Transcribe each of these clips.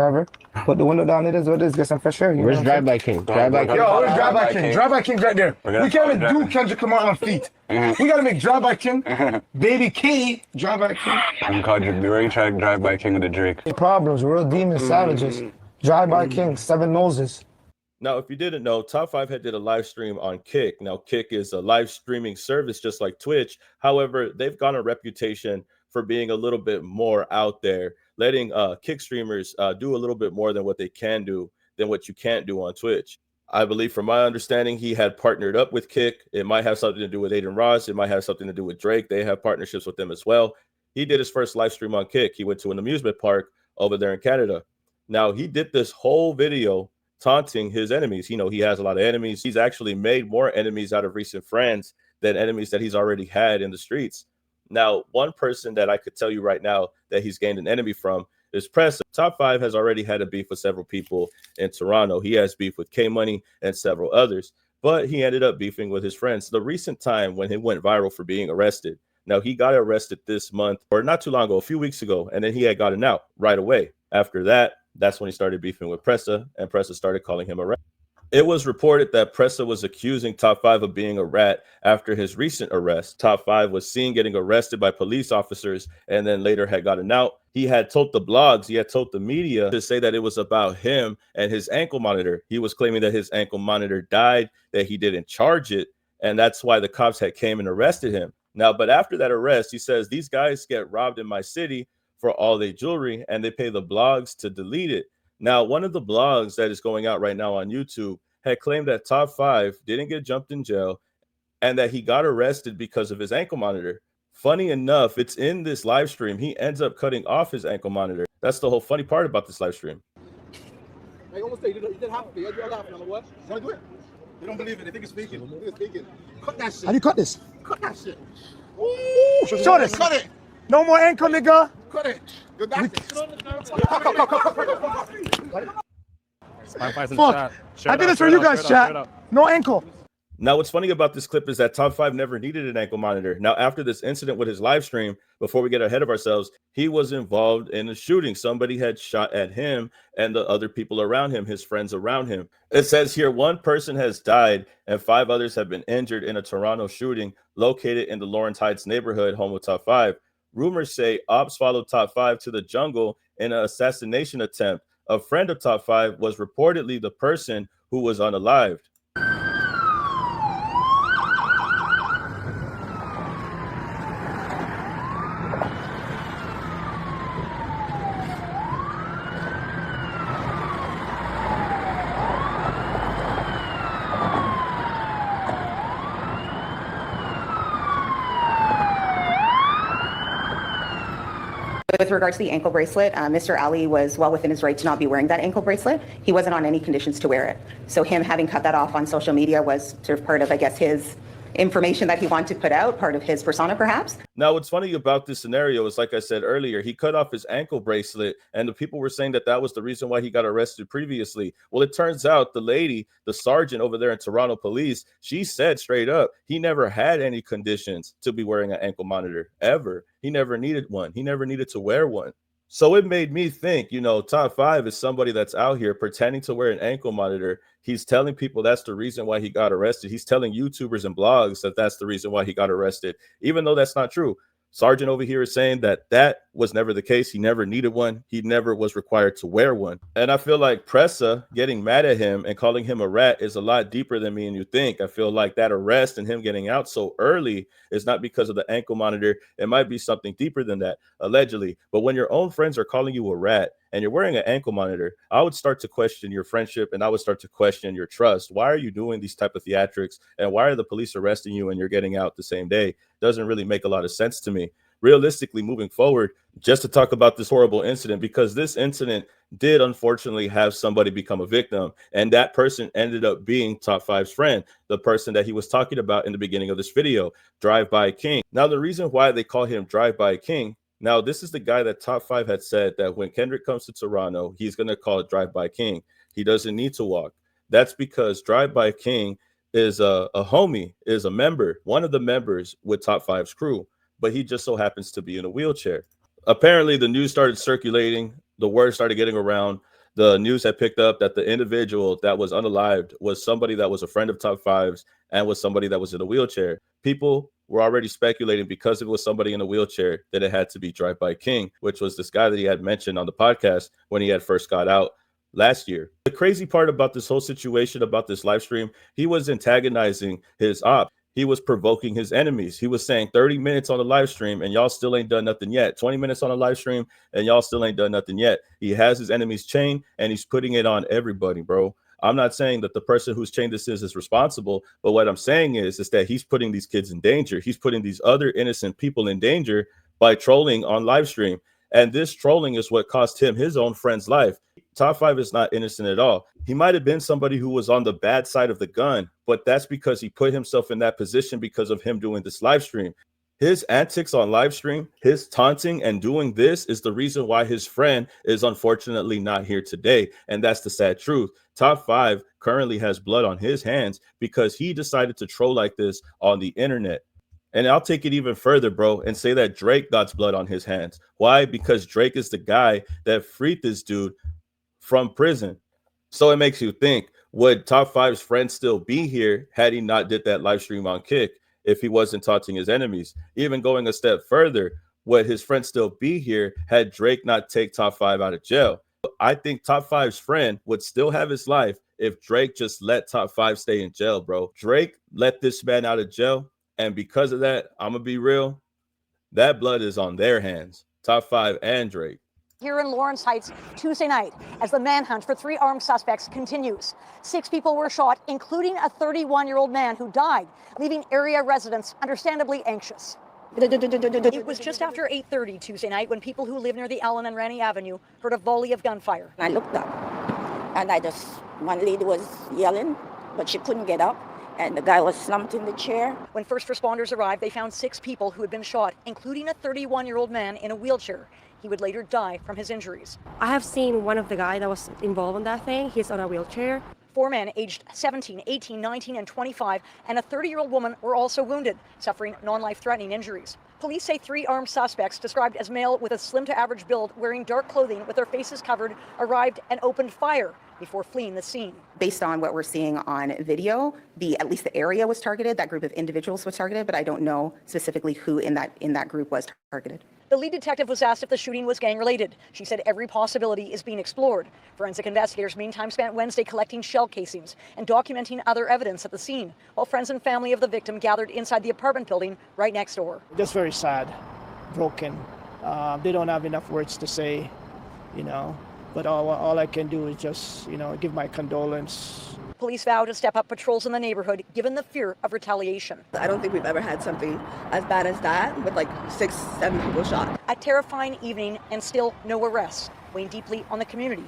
Whatever. Put the window down. It is what it is. Get some fresh air. Where's Drive-By King? Drive-By King. Yo, where's Drive-By King? Drive-By King's right there. We can't even do Kendrick Lamar on feet. We gotta make Drive-By King, Baby K, Drive-By King. I'm called you the ring track Drive-By King with the Drake. Problems, real demons, savages. Drive-By King, 7 noses. Now, if you didn't know, Top 5 had did a live stream on Kick. Now, Kick is a live streaming service just like Twitch. However, they've got a reputation for being a little bit more out there, letting Kick streamers do a little bit more than what they can do, than what you can't do on Twitch. I believe, from my understanding, he had partnered up with Kick. It might have something to do with Aiden Ross. It might have something to do with Drake. They have partnerships with them as well. He did his first live stream on Kick. He went to an amusement park over there in Canada. Now, he did this whole video taunting his enemies. You know, he has a lot of enemies. He's actually made more enemies out of recent friends than enemies that he's already had in the streets. Now, one person that I could tell you right now that he's gained an enemy from is Pressa. Top 5 has already had a beef with several people in Toronto. He has beef with K-Money and several others, but he ended up beefing with his friends. The recent time when he went viral for being arrested. Now, he got arrested this month, or not too long ago, a few weeks ago, and then he had gotten out right away. After that, that's when he started beefing with Pressa, and Pressa started calling him a rat. It was reported that Pressa was accusing Top 5 of being a rat after his recent arrest. Top 5 was seen getting arrested by police officers and then later had gotten out. He had told the blogs, he had told the media to say that it was about him and his ankle monitor. He was claiming that his ankle monitor died, that he didn't charge it, and that's why the cops had came and arrested him. Now, but after that arrest, he says, these guys get robbed in my city for all their jewelry, and they pay the blogs to delete it. Now, one of the blogs that is going out right now on YouTube had claimed that Top 5 didn't get jumped in jail and that he got arrested because of his ankle monitor. Funny enough, it's in this live stream. He ends up cutting off his ankle monitor. That's the whole funny part about this live stream. I almost say you didn't have to. You did laughing on what? Want to do it? They don't believe it. They think it's faking. They think it's faking. Cut that shit. How do you cut this? Cut that shit. Ooh, show this. Cut it. No more ankle, nigga. Cut it. Good night. Fuck. I did this for you guys, chat. No ankle. Now, what's funny about this clip is that Top 5 never needed an ankle monitor. Now, after this incident with his live stream, before we get ahead of ourselves, he was involved in a shooting. Somebody had shot at him and the other people around him, his friends around him. It says here, 1 person has died and 5 others have been injured in a Toronto shooting located in the Lawrence Heights neighborhood, home of Top 5. Rumors say ops followed Top 5 to the jungle in an assassination attempt. A friend of Top 5 was reportedly the person who was unalived. With regard to the ankle bracelet, Mr. Ali was well within his right to not be wearing that ankle bracelet. He wasn't on any conditions to wear it. So him having cut that off on social media was sort of part of, I guess, his information that he wanted to put out, part of his persona, perhaps. Now, what's funny about this scenario is, like I said earlier, he cut off his ankle bracelet, and the people were saying that that was the reason why he got arrested previously. Well, it turns out the lady, the sergeant over there in Toronto Police, she said straight up, he never had any conditions to be wearing an ankle monitor, ever. He never needed one. He never needed to wear one. So it made me think, you know, Top 5 is somebody that's out here pretending to wear an ankle monitor. He's telling people that's the reason why he got arrested. He's telling YouTubers and blogs that that's the reason why he got arrested, even though that's not true. Sergeant over here is saying that that was never the case. He never needed one. He never was required to wear one. And I feel like Pressa getting mad at him and calling him a rat is a lot deeper than me and you think. I feel like that arrest and him getting out so early is not because of the ankle monitor. It might be something deeper than that, allegedly. But when your own friends are calling you a rat and you're wearing an ankle monitor, I would start to question your friendship and I would start to question your trust. Why are you doing these type of theatrics? And why are the police arresting you and you're getting out the same day? Doesn't really make a lot of sense to me. Realistically, moving forward, just to talk about this horrible incident, because this incident did unfortunately have somebody become a victim, and that person ended up being Top 5's friend, the person that he was talking about in the beginning of this video, Drive-By King. Now, the reason why they call him Drive-By King, now this is the guy that Top 5 had said that when Kendrick comes to Toronto, he's going to call it Drive-By King. He doesn't need to walk. That's because Drive-By King is a homie, is a member, one of the members with Top 5's crew, but he just so happens to be in a wheelchair. Apparently, the news started circulating. The word started getting around The news had picked up that the individual that was unalived was somebody that was a friend of Top 5's and was somebody that was in a wheelchair. People were already speculating because it was somebody in a wheelchair that it had to be Drive-By King, which was this guy that he had mentioned on the podcast when he had first got out last year. The crazy part about this whole situation, about this live stream, he was antagonizing his op. He was provoking his enemies. He was saying 30 minutes on the live stream and y'all still ain't done nothing yet. 20 minutes on a live stream and y'all still ain't done nothing yet. He has his enemies chained and he's putting it on everybody, bro. I'm not saying that the person who's chained this is responsible, but what I'm saying is that he's putting these kids in danger. He's putting these other innocent people in danger by trolling on live stream. And this trolling is what cost him his own friend's life. Top 5 is not innocent at all. He might have been somebody who was on the bad side of the gun, but that's because he put himself in that position because of him doing this live stream. His antics on live stream, his taunting and doing this is the reason why his friend is unfortunately not here today. And that's the sad truth. Top 5 currently has blood on his hands because he decided to troll like this on the internet. And I'll take it even further, bro, and say that Drake got blood on his hands. Why? Because Drake is the guy that freed this dude from prison. So it makes you think, would Top 5's friend still be here had he not did that live stream on Kick, if he wasn't taunting his enemies? Even going a step further, would his friend still be here had Drake not take Top 5 out of jail? I think Top 5's friend would still have his life if Drake just let Top 5 stay in jail, bro. Drake let this man out of jail, and because of that, I'm gonna be real, that blood is on their hands, Top 5 and Drake. Here in Lawrence Heights Tuesday night, as the manhunt for 3 armed suspects continues. 6 people were shot, including a 31-year-old man who died, leaving area residents understandably anxious. It was just after 8:30 Tuesday night when people who live near the Allen and Rennie Avenue heard a volley of gunfire. I looked up, and one lady was yelling, but she couldn't get up, and the guy was slumped in the chair. When first responders arrived, they found 6 people who had been shot, including a 31-year-old man in a wheelchair. He would later die from his injuries. I have seen one of the guys that was involved in that thing. He's on a wheelchair. 4 men aged 17, 18, 19, and 25, and a 30-year-old woman were also wounded, suffering non-life-threatening injuries. Police say 3 armed suspects, described as male with a slim to average build, wearing dark clothing with their faces covered, arrived and opened fire before fleeing the scene. Based on what we're seeing on video, at least the area was targeted, that group of individuals was targeted, but I don't know specifically who in that group was targeted. The lead detective was asked if the shooting was gang-related. She said every possibility is being explored. Forensic investigators meantime spent Wednesday collecting shell casings and documenting other evidence at the scene, while friends and family of the victim gathered inside the apartment building right next door. Just very sad, broken. They don't have enough words to say, but all I can do is just, give my condolence. Police vow to step up patrols in the neighborhood, given the fear of retaliation. I don't think we've ever had something as bad as that, with 6, 7 people shot. A terrifying evening and still no arrests, weighing deeply on the community.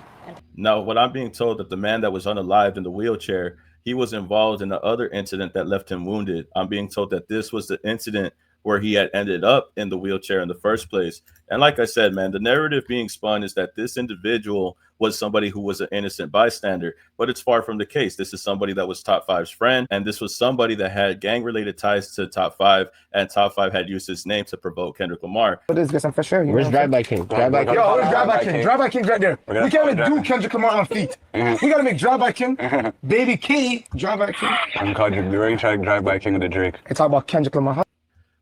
No, what I'm being told that the man that was unalived in the wheelchair, he was involved in the other incident that left him wounded. I'm being told that this was the incident where he had ended up in the wheelchair in the first place. And like I said, man, the narrative being spun is that this individual was somebody who was an innocent bystander, but it's far from the case. This is somebody that was Top 5's friend, and this was somebody that had gang-related ties to Top 5, and Top 5 had used his name to provoke Kendrick Lamar. What is this? I'm for sure. Where's Drive-By King? Drive-By King. Yo, where's Drive-By King? Drive-By King's right there. We can't even do Kendrick Lamar on feet. We gotta make Drive-By King, baby K, Drive-By King. I'm called the ring track Drive-By King of the Drake. It's all about Kendrick Lamar.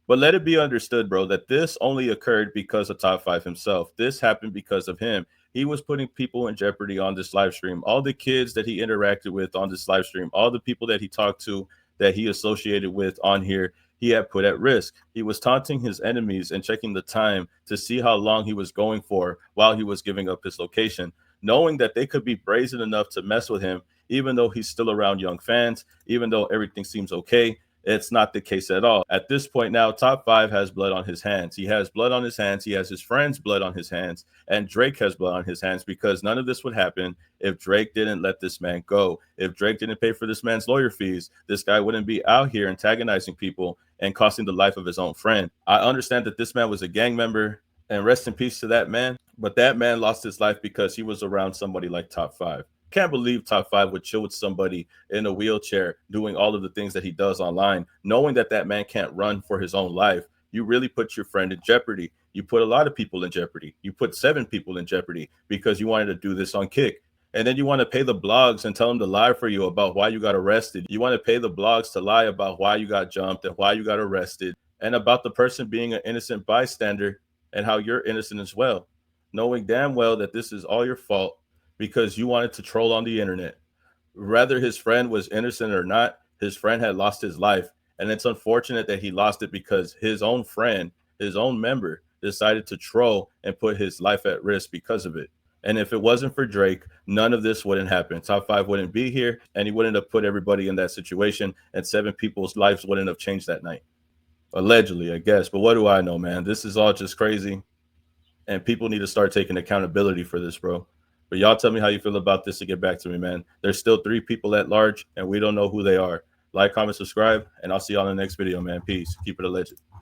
But let it be understood, bro, that this only occurred because of Top 5 himself. This happened because of him. He was putting people in jeopardy on this live stream. All the kids that he interacted with on this live stream, all the people that he talked to, that he associated with on here, he had put at risk. He was taunting his enemies and checking the time to see how long he was going for while he was giving up his location, knowing that they could be brazen enough to mess with him, even though he's still around young fans, even though everything seems okay. It's not the case at all. At this point now, Top 5 has blood on his hands. He has blood on his hands. He has his friend's blood on his hands. And Drake has blood on his hands, because none of this would happen if Drake didn't let this man go. If Drake didn't pay for this man's lawyer fees, this guy wouldn't be out here antagonizing people and costing the life of his own friend. I understand that this man was a gang member, and rest in peace to that man. But that man lost his life because he was around somebody like Top 5. Can't believe Top 5 would chill with somebody in a wheelchair doing all of the things that he does online, knowing that that man can't run for his own life. You really put your friend in jeopardy. You put a lot of people in jeopardy. You put 7 people in jeopardy because you wanted to do this on Kick. And then you want to pay the blogs and tell them to lie for you about why you got arrested. You want to pay the blogs to lie about why you got jumped and why you got arrested and about the person being an innocent bystander and how you're innocent as well, knowing damn well that this is all your fault because you wanted to troll on the internet. Whether his friend was innocent or not, his friend had lost his life. And it's unfortunate that he lost it because his own friend, his own member, decided to troll and put his life at risk because of it. And if it wasn't for Drake, none of this wouldn't happen. Top 5 wouldn't be here, and he wouldn't have put everybody in that situation, and 7 people's lives wouldn't have changed that night. Allegedly, I guess. But what do I know, man? This is all just crazy, and people need to start taking accountability for this, bro. But y'all tell me how you feel about this to get back to me, man. There's still 3 people at large, and we don't know who they are. Like, comment, subscribe, and I'll see y'all in the next video, man. Peace. Keep it alleged.